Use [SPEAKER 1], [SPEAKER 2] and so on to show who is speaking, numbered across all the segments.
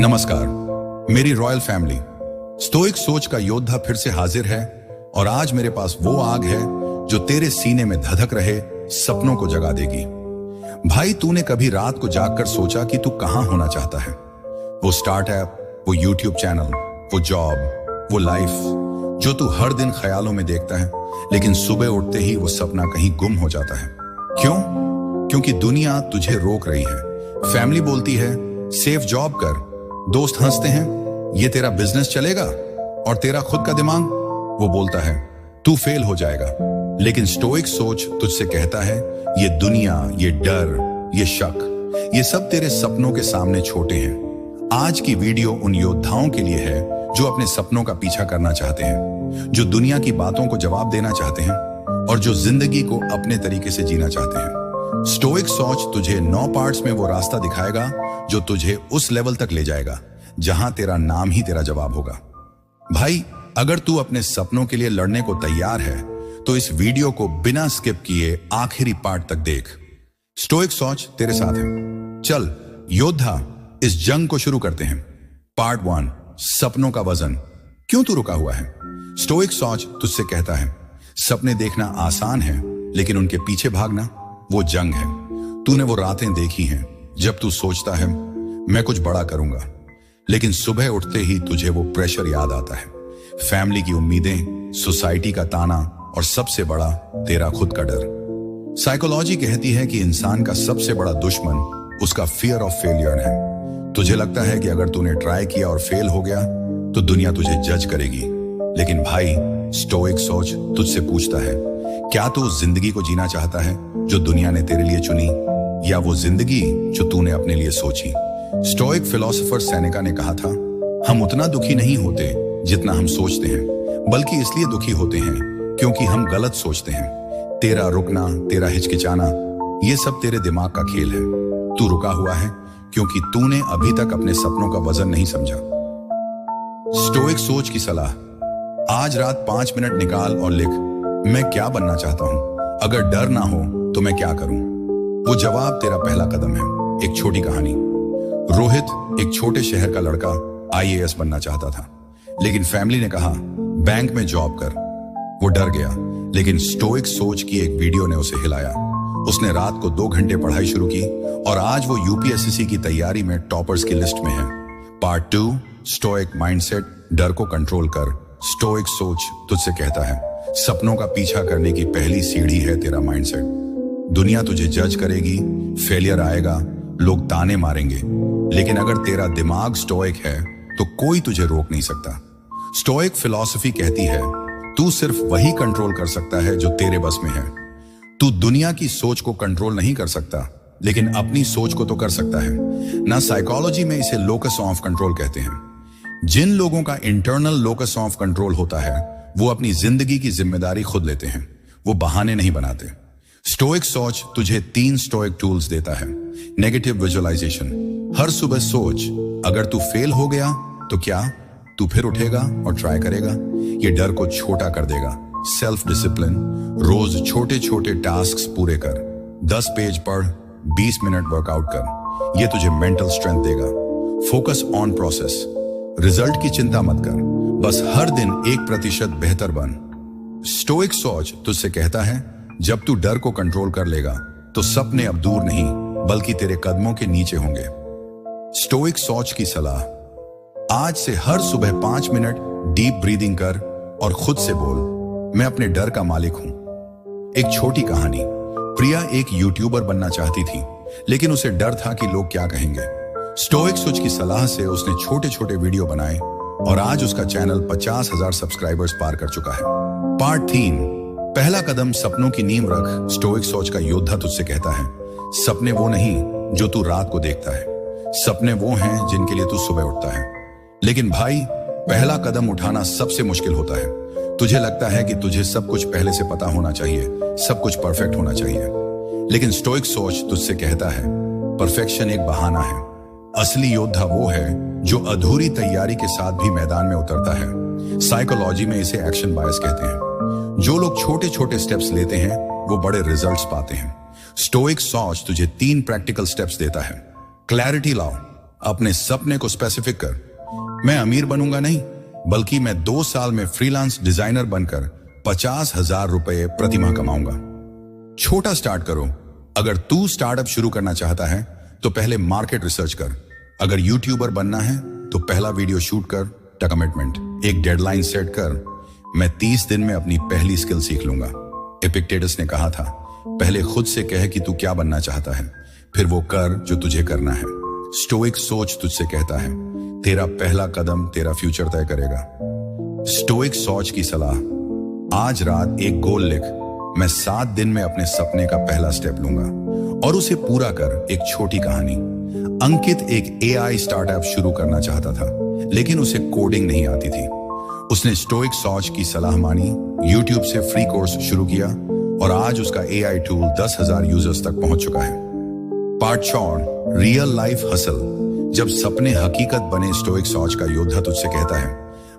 [SPEAKER 1] नमस्कार मेरी royal family. Stoic सोच का योद्धा फिर से हाजिर है और आज मेरे पास वो आग है जो तेरे सीने में धधक रहे सपनों को जगा देगी। भाई, तूने कभी रात को जागकर सोचा कि तू कहां होना चाहता है? वो स्टार्टअप, वो यूट्यूब चैनल, वो जॉब, वो लाइफ जो तू हर दिन ख्यालों में देखता है, लेकिन सुबह उठते ही वो सपना कहीं गुम हो जाता है। क्यों? क्योंकि दुनिया तुझे रोक रही है। फैमिली बोलती है सेफ जॉब कर, दोस्त हंसते हैं ये तेरा बिजनेस चलेगा, और तेरा खुद का दिमाग वो बोलता है तू फेल हो जाएगा। लेकिन स्टोइक सोच तुझसे कहता है ये दुनिया, ये डर, ये शक, ये सब तेरे सपनों के सामने छोटे हैं। आज की वीडियो उन योद्धाओं के लिए है जो अपने सपनों का पीछा करना चाहते हैं, जो दुनिया की बातों को जवाब देना चाहते हैं और जो जिंदगी को अपने तरीके से जीना चाहते हैं। स्टोइक सोच तुझे 9 पार्ट्स में वो रास्ता दिखाएगा जो तुझे उस लेवल तक ले जाएगा जहां तेरा नाम ही तेरा जवाब होगा। भाई, अगर तू अपने सपनों के लिए लड़ने को तैयार है तो इस वीडियो को बिना स्किप किए आखिरी पार्ट तक देख। स्टोइक सोच तेरे साथ है। चल योद्धा, इस जंग को शुरू करते हैं। पार्ट 1, सपनों का वजन। क्यों तू रुका हुआ है? स्टोइक सोच तुझसे कहता है सपने देखना आसान है, लेकिन उनके पीछे भागना वो जंग है। तूने वो रातें देखी हैं जब तू सोचता है मैं कुछ बड़ा करूंगा, लेकिन सुबह उठते ही तुझे वो प्रेशर याद आता है। फैमिली की उम्मीदें, सोसाइटी का ताना और सबसे बड़ा तेरा खुद का डर। साइकोलॉजी कहती है कि इंसान का सबसे बड़ा दुश्मन उसका फियर ऑफ फेलियर है। तुझे लगता है कि अगर तूने ट्राई किया और फेल हो गया तो दुनिया तुझे जज करेगी। लेकिन भाई, स्टोइक सोच तुझसे पूछता है क्या तू उस जिंदगी को जीना चाहता है जो दुनिया ने तेरे लिए चुनी, या वो जिंदगी जो तूने अपने लिए सोची? स्टोइक फिलोसोफर सेनेका ने कहा था हम उतना दुखी नहीं होते जितना हम सोचते हैं, बल्कि इसलिए दुखी होते हैं क्योंकि हम गलत सोचते हैं। तेरा रुकना, तेरा हिचकिचाना, ये सब तेरे दिमाग का खेल है। तू रुका हुआ है क्योंकि तूने अभी तक अपने सपनों का वजन नहीं समझा। स्टोइक सोच की सलाह, आज रात 5 मिनट निकाल और लिख मैं क्या बनना चाहता हूं। अगर डर ना हो तो मैं क्या करूं? वो जवाब तेरा पहला कदम है। एक छोटी कहानी। रोहित, एक छोटे शहर का लड़का, IAS बनना चाहता था, लेकिन फैमिली ने कहा बैंक में जॉब कर। वो डर गया, लेकिन स्टोइक सोच की एक वीडियो ने उसे हिलाया। उसने रात को 2 घंटे पढ़ाई शुरू की और आज वो UPSC की तैयारी में टॉपर्स की लिस्ट में है। पार्ट 2, स्टोइक माइंडसेट, डर को कंट्रोल कर। स्टोइक सोच तुझसे कहता है सपनों का पीछा करने की पहली सीढ़ी है तेरा माइंडसेट। दुनिया तुझे जज करेगी, फेलियर आएगा, लोग ताने मारेंगे, लेकिन अगर तेरा दिमाग स्टोइक है तो कोई तुझे रोक नहीं सकता। स्टोइक फिलॉसफी कहती है तू सिर्फ वही कंट्रोल कर सकता है जो तेरे बस में है। तू दुनिया की सोच को कंट्रोल नहीं कर सकता, लेकिन अपनी सोच को तो कर सकता है ना। साइकोलॉजी में इसे लोकस ऑफ कंट्रोल कहते हैं। जिन लोगों का इंटरनल लोकस ऑफ कंट्रोल होता है वो अपनी जिंदगी की जिम्मेदारी खुद लेते हैं, वो बहाने नहीं बनाते। स्टोइक सोच तुझे 3 स्टोइक टूल्स देता है। नेगेटिव विजुअलाइजेशन, हर सुबह सोच अगर तू फेल हो गया तो क्या तू फिर उठेगा और ट्राई करेगा? ये डर को छोटा कर देगा। सेल्फ डिसिप्लिन, रोज छोटे छोटे टास्क्स पूरे कर। 10 पेज पढ़, 20 मिनट वर्कआउट कर, ये तुझे मेंटल स्ट्रेंथ देगा। फोकस ऑन प्रोसेस, रिजल्ट की चिंता मत कर, बस हर दिन 1% बेहतर बन। स्टोइक सोच तुझसे कहता है जब तू डर को कंट्रोल कर लेगा तो सपने अब दूर नहीं बल्कि तेरे कदमों के नीचे होंगे। स्टोइक सोच की सलाह, आज से हर सुबह 5 मिनट डीप ब्रीदिंग कर और खुद से बोल मैं अपने डर का मालिक हूं। एक छोटी कहानी। प्रिया एक यूट्यूबर बनना चाहती थी, लेकिन उसे डर था कि लोग क्या कहेंगे। स्टोइक सोच की सलाह से उसने छोटे छोटे वीडियो बनाए और आज उसका चैनल 50,000 सब्सक्राइबर्स पार कर चुका है। पार्ट 3, पहला कदम, सपनों की नींव रख। स्टोइक सोच का योद्धा तुझसे कहता है सपने वो नहीं जो तू रात को देखता है, सपने वो हैं जिनके लिए तू सुबह उठता है। लेकिन भाई, पहला कदम उठाना सबसे मुश्किल होता है। तुझे लगता है कि तुझे सब कुछ पहले से पता होना चाहिए, सब कुछ परफेक्ट होना चाहिए, लेकिन स्टोइक सोच तुझसे कहता है परफेक्शन एक बहाना है। असली योद्धा वो है जो अधूरी तैयारी के साथ भी मैदान में उतरता है। साइकोलॉजी में इसे एक्शन बायस कहते हैं। जो लोग छोटे छोटे स्टेप्स लेते हैं वो बड़े रिजल्ट्स पाते हैं। स्टोइक सोच तुझे 3 प्रैक्टिकल स्टेप्स देता है। क्लैरिटी लाओ, अपने सपने को स्पेसिफिक कर। मैं अमीर बनूंगा नहीं, बल्कि मैं 2 साल में फ्रीलांस डिजाइनर बनकर 50,000 रुपए प्रति माह कमाऊंगा। छोटा स्टार्ट करो। अगर तू स्टार्टअप शुरू करना चाहता है तो पहले मार्केट रिसर्च कर। अगर यूट्यूबर बनना है तो पहला वीडियो शूट कर। कमिटमेंट, एक डेडलाइन सेट कर। मैं 30 दिन में अपनी पहली स्किल सीख लूंगा। एपिक्टेटस ने कहा था, पहले खुद से कह कि तू क्या बनना चाहता है, फिर वो कर जो तुझे करना है। स्टोइक सोच तुझसे कहता है, तेरा पहला कदम तेरा फ्यूचर तय करेगा। स्टोइक सोच की सलाह, आज रात एक गोल लिख। मैं 7 दिन में अपने सपने का पहला स्टेप लूंगा और उसे पूरा कर। एक छोटी कहानी। अंकित एक एआई स्टार्टअप शुरू करना चाहता था, लेकिन उसे कोडिंग नहीं आती थी। उसने स्टोइक सोच की सलाह मानी, यूट्यूब से फ्री कोर्स शुरू किया और आज उसका एआई टूल 10,000 यूजर्स तक पहुंच चुका है। Part 4, real life hustle. जब सपने हकीकत बने, स्टोइक सोच का योद्धा तुझसे कहता है,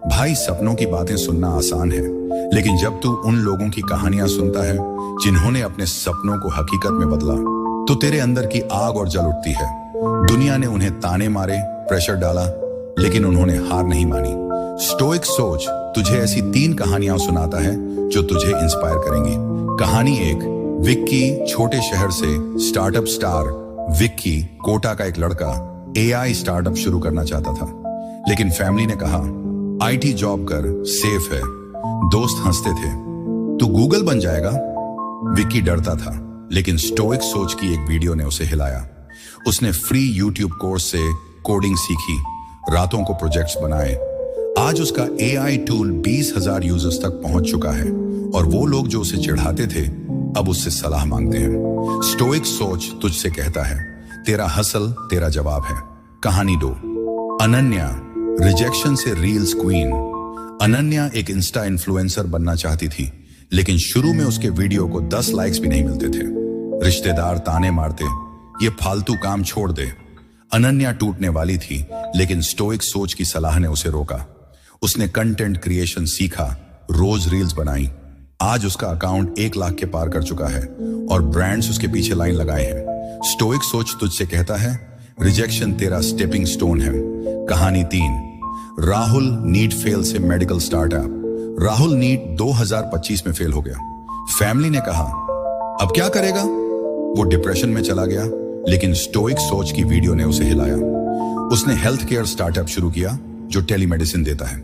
[SPEAKER 1] भाई सपनों की बातें सुनना आसान है, लेकिन जब तू उन लोगों की कहानियां सुनता है जिन्होंने अपने सपनों को हकीकत में बदला, तो तेरे अंदर की आग और जल उठती है। दुनिया ने उन्हें ताने मारे, प्रेशर डाला, लेकिन उन्होंने हार नहीं मानी। स्टोइक सोच तुझे ऐसी 3 कहानियां सुनाता है जो तुझे इंस्पायर करेंगी। कहानी 1, विक्की, छोटे शहर से स्टार्टअप स्टार। विक्की, कोटा का एक लड़का, एआई स्टार्टअप शुरू करना चाहता था, लेकिन फैमिली ने कहा आईटी जॉब कर, सेफ है। दोस्त हंसते थे, तू गूगल बन जाएगा। विक्की डरता था, लेकिन स्टोइक सोच की एक वीडियो ने उसे हिलाया। उसने फ्री यूट्यूब कोर्स से कोडिंग सीखी, रातों को प्रोजेक्ट्स बनाए। आज उसका एआई टूल 20,000 यूजर्स तक पहुंच चुका है और वो लोग जो उसे चिढ़ाते थे अब उससे सलाह मांगते हैं। स्टोइक सोच तुझसे कहता है, तेरा हसल तेरा जवाब है। कहानी 2, अनन्या, रिजेक्शन से रील्स क्वीन। अनन्या एक इंस्टा इन्फ्लुएंसर बनना चाहती थी, लेकिन शुरू में उसके वीडियो को 10 लाइक्स भी नहीं मिलते थे। रिश्तेदार ताने मारते, ये फालतू काम छोड़ दे। अनन्या टूटने वाली थी, लेकिन स्टोइक सोच की सलाह ने उसे रोका। उसने कंटेंट क्रिएशन सीखा, रोज रील्स बनाई। आज उसका अकाउंट 1 लाख के पार कर चुका है और ब्रांड्स उसके पीछे लाइन लगाए हैं। स्टोइक सोच तुझसे कहता है, रिजेक्शन तेरा स्टेपिंग स्टोन है। कहानी 3, राहुल, नीट फेल से मेडिकल स्टार्टअप। राहुल नीट 2025 में फेल हो गया। फैमिली ने कहा अब क्या करेगा। वो डिप्रेशन में चला गया, लेकिन स्टोइक सोच की वीडियो ने उसे हिलाया। उसने हेल्थ केयर स्टार्टअप शुरू किया जो टेलीमेडिसिन देता है।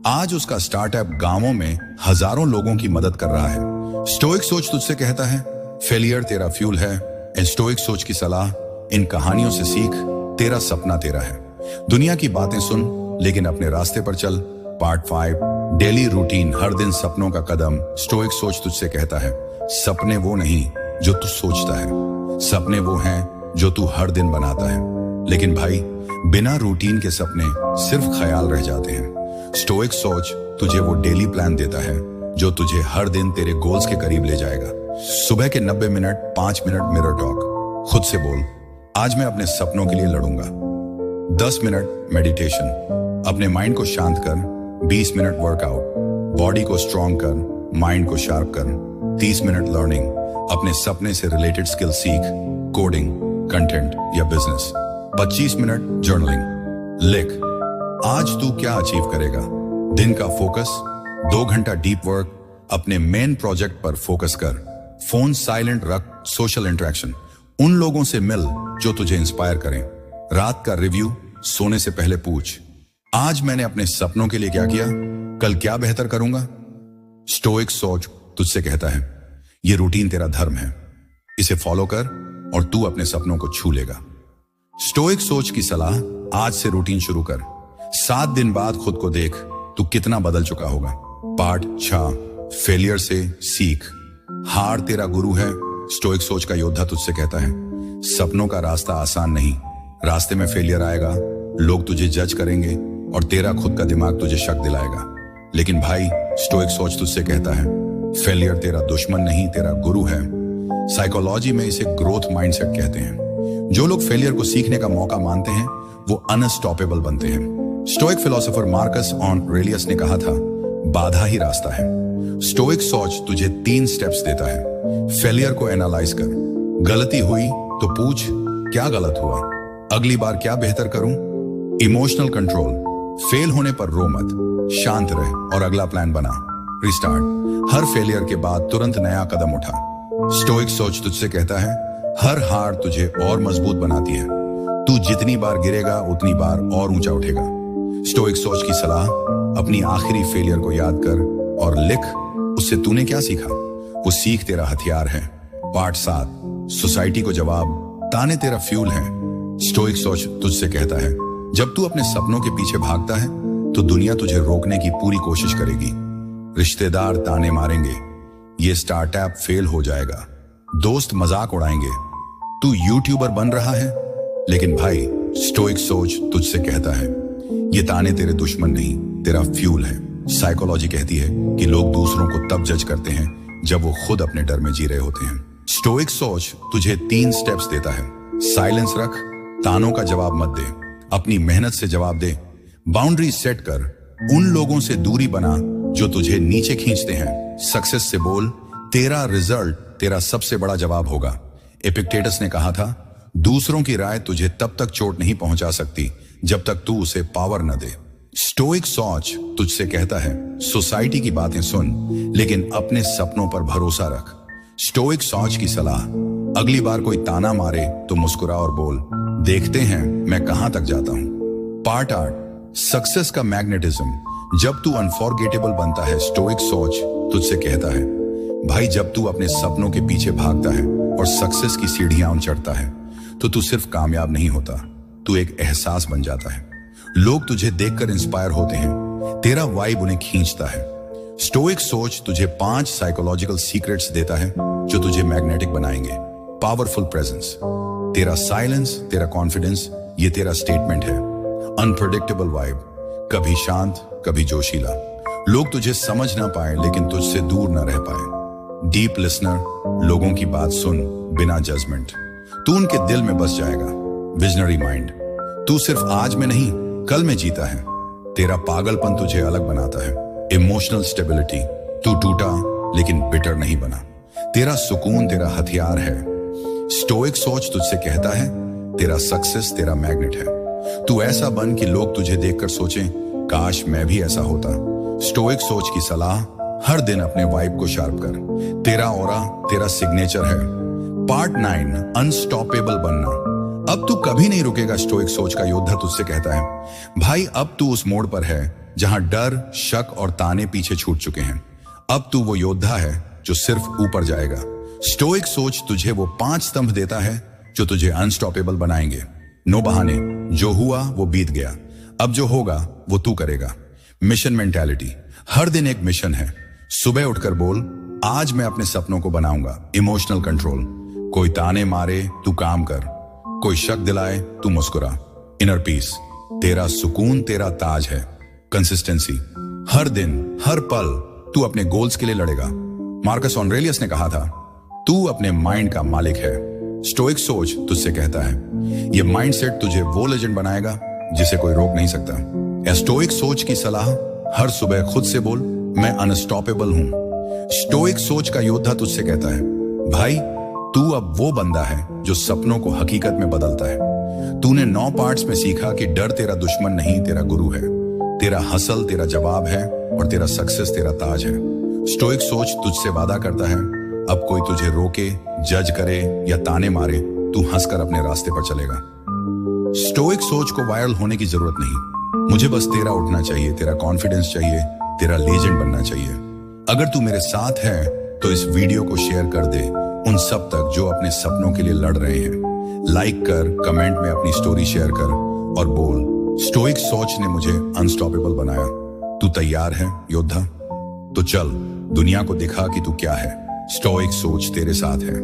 [SPEAKER 1] आज उसका स्टार्टअप गांवों में हजारों लोगों की मदद कर रहा है। स्टोइक सोच तुझसे कहता है, फेलियर तेरा फ्यूल है। एंड स्टोइक सोच की सलाह, इन कहानियों से सीख, तेरा सपना तेरा है। दुनिया की बातें सुन, लेकिन अपने रास्ते पर चल। पार्ट 5, डेली रूटीन, हर दिन सपनों का कदम। स्टोइक सोच तुझसे कहता है, सपने वो नहीं जो तू सोचता है, सपने वो हैं जो तू हर दिन बनाता है। लेकिन भाई, बिना रूटीन के सपने सिर्फ ख्याल रह जाते हैं। स्टोइक सोच तुझे वो डेली प्लान देता है जो तुझे हर दिन तेरे गोल्स के करीब ले जाएगा। सुबह के 90 मिनट, 5 मिनट मिरर टॉक। खुद से बोल, आज मैं अपने सपनों के लिए लड़ूंगा। 10 मिनट मेडिटेशन, अपने माइंड को शांत कर। 20 मिनट वर्कआउट, बॉडी को स्ट्रॉन्ग कर, माइंड को शार्प कर। 30 मिनट लर्निंग, अपने सपने से रिलेटेड स्किल सीख, कोडिंग, कंटेंट या बिजनेस। 25 मिनट जर्नलिंग, लिख आज तू क्या अचीव करेगा। दिन का फोकस, 2 घंटा डीप वर्क, अपने मेन प्रोजेक्ट पर फोकस कर। फोन साइलेंट रख, सोशल इंटरेक्शन, उन लोगों से मिल जो तुझे इंस्पायर करें। रात का रिव्यू, सोने से पहले पूछ, आज मैंने अपने सपनों के लिए क्या किया, कल क्या बेहतर करूंगा। स्टोइक सोच तुझसे कहता है, यह रूटीन तेरा धर्म है, इसे फॉलो कर और तू अपने सपनों को छू लेगा। स्टोइक सोच की सलाह, आज से रूटीन शुरू कर। 7 दिन बाद खुद को देख, तू कितना बदल चुका होगा। पार्ट 6, फेलियर से सीख, हार तेरा गुरु है। स्टोइक सोच का योद्धा तुझसे कहता है, सपनों का रास्ता आसान नहीं, रास्ते में फेलियर आएगा, लोग तुझे जज करेंगे और तेरा खुद का दिमाग तुझे शक दिलाएगा। लेकिन भाई, स्टोइक सोच तुझसे कहता है, फेलियर तेरा दुश्मन नहीं, तेरा गुरु है। साइकोलॉजी में इसे ग्रोथ माइंडसेट कहते हैं। जो लोग फेलियर को सीखने का मौका मानते हैं, वो अनस्टॉपेबल बनते हैं। स्टोइक फिलोसोफर मार्कस ऑरेलियस ने कहा था, बाधा ही रास्ता है। स्टोइक सोच तुझे 3 स्टेप्स देता है। फेलियर को एनालाइज कर, गलती हुई तो पूछ क्या गलत हुआ, अगली बार क्या बेहतर करूं, इमोशनल कंट्रोल, फेल होने पर रो मत, शांत रह और अगला प्लान बना। रिस्टार्ट, हर फेलियर के बाद तुरंत नया कदम उठा। स्टोइक सोच तुझसे कहता है हर हार तुझे और मजबूत बनाती है। तू जितनी बार गिरेगा उतनी बार और ऊंचा उठेगा। स्टोइक सोच की सलाह, अपनी आखिरी फेलियर को याद कर और लिख उससे तूने क्या सीखा। वो सीख तेरा हथियार है। पार्ट 7, सोसाइटी को जवाब, ताने तेरा फ्यूल है। स्टोइक सोच तुझसे कहता है जब तू अपने सपनों के पीछे भागता है तो दुनिया तुझे रोकने की पूरी कोशिश करेगी। रिश्तेदार ताने मारेंगे, ये स्टार्टअप फेल हो जाएगा, दोस्त मजाक उड़ाएंगे, तू यूट्यूबर बन रहा है। लेकिन भाई, स्टोइक सोच तुझसे कहता है ये ताने तेरे दुश्मन नहीं, तेरा फ्यूल है। साइकोलॉजी कहती है कि लोग दूसरों को तब जज करते हैं जब वो खुद अपने डर में जी रहे होते हैं। स्टोइक सोच तुझे 3 स्टेप्स देता है। साइलेंस रख, तानों का जवाब मत दे, अपनी मेहनत से जवाब दे, बाउंड्री सेट कर, उन लोगों से दूरी बना जो तुझे नीचे खींचते हैं। सक्सेस से बोल, तेरा रिजल्ट तेरा सबसे बड़ा जवाब होगा। एपिक्टेटस ने कहा था दूसरों की राय तुझे तब तक चोट नहीं पहुंचा सकती जब तक तू उसे पावर न दे। स्टोइक सोच तुझसे कहता है सोसाइटी की बातें सुन लेकिन अपने सपनों पर भरोसा रख। स्टोइक सोच की सलाह, अगली बार कोई ताना मारे तो मुस्कुरा और बोल देखते हैं मैं कहां तक जाता हूं। पार्ट 8, सक्सेस का मैग्नेटिज्म, जब तू अनफॉरगेटेबल बनता है। स्टोइक सोच तुझसे कहता है भाई जब तू अपने सपनों के पीछे भागता है और सक्सेस की सीढ़ियां चढ़ता है तो तू सिर्फ कामयाब नहीं होता, तू एक एहसास बन जाता है। लोग तुझे देखकर इंस्पायर होते हैं, तेरा वाइब उन्हें खींचता है। स्टोइक सोच तुझे 5 साइकोलॉजिकल सीक्रेट्स देता है जो तुझे मैग्नेटिक बनाएंगे। पावरफुल प्रेजेंस, तेरा साइलेंस, तेरा कॉन्फिडेंस, ये तेरा स्टेटमेंट है। अनप्रेडिक्टेबल वाइब, कभी शांत कभी जोशीला, लोग तुझे समझ ना पाए लेकिन तुझसे दूर ना रह पाए। डीप लिसनर, लोगों की बात सुन बिना जजमेंट, तू उनके दिल में बस जाएगा। विजनरी माइंड, तू सिर्फ आज में नहीं कल में जीता है, तेरा पागलपन तुझे अलग बनाता है। इमोशनल स्टेबिलिटी, तू टूटा लेकिन बिटर नहीं बना, तेरा सुकून तेरा हथियार है। स्टोइक सोच तुझसे कहता है तेरा सक्सेस तेरा मैग्नेट है। तू ऐसा बन कि लोग तुझे देखकर सोचें काश मैं भी ऐसा होता। स्टोइक सोच की सलाह, हर दिन अपने वाइब को शार्प कर, तेरा ऑरा तेरा सिग्नेचर है। पार्ट 9, अनस्टॉपेबल बनना, अब तू कभी नहीं रुकेगा। स्टोइक सोच का योद्धा तुझसे कहता है भाई अब तू उस मोड़ पर है जहां डर, शक और ताने पीछे छूट चुके हैं। अब तू वो योद्धा है जो सिर्फ ऊपर जाएगा। स्टोइक सोच तुझे वो 5 स्तंभ देता है जो तुझे अनस्टॉपेबल बनाएंगे। नो बहाने, जो हुआ वो बीत गया, अब जो होगा वो तू करेगा। मिशन मेंटालिटी, हर दिन एक मिशन है। सुबह उठकर बोल आज मैं अपने सपनों को बनाऊंगा। इमोशनल कंट्रोल, कोई ताने मारे तू काम कर, कोई शक दिलाए तू मुस्कुरा। इनर पीस, तेरा सुकून तेरा ताज है। कंसिस्टेंसी, हर दिन हर पल तू अपने गोल्स के लिए लड़ेगा। मार्कस ऑरेलियस ने कहा था तू अपने माइंड का मालिक है। स्टोइक सोच तुझसे कहता है ये माइंडसेट तुझे वो लेजेंड बनाएगा जिसे कोई रोक नहीं सकता। स्टोइक सोच की सलाह, हर सुबह खुद से बोल मैं अनस्टॉपेबल हूं। स्टोइक सोच का योद्धा तुझसे कहता है भाई तू अब वो बंदा है जो सपनों को हकीकत में बदलता है। तूने 9 पार्ट्स में सीखा कि डर तेरा दुश्मन नहीं तेरा गुरु है, तेरा हसल तेरा जवाब है और तेरा सक्सेस तेरा ताज है। स्टोइक सोच तुझसे वादा करता है अब कोई तुझे रोके, जज करे या ताने मारे, तू हंसकर अपने रास्ते पर चलेगा। स्टोइक सोच को वायरल होने की जरूरत नहीं, मुझे बस तेरा उठना चाहिए, तेरा कॉन्फिडेंस चाहिए, तेरा लेजेंड बनना चाहिए। अगर तू मेरे साथ है तो इस वीडियो को शेयर कर दे उन सब तक जो अपने सपनों के लिए लड़ रहे हैं। लाइक कर, कमेंट में अपनी स्टोरी शेयर कर और बोल स्टोइक सोच ने मुझे अनस्टॉपेबल बनाया। तू तैयार है योद्धा? तो चल दुनिया को दिखा कि तू क्या है। स्टोइक सोच तेरे साथ है।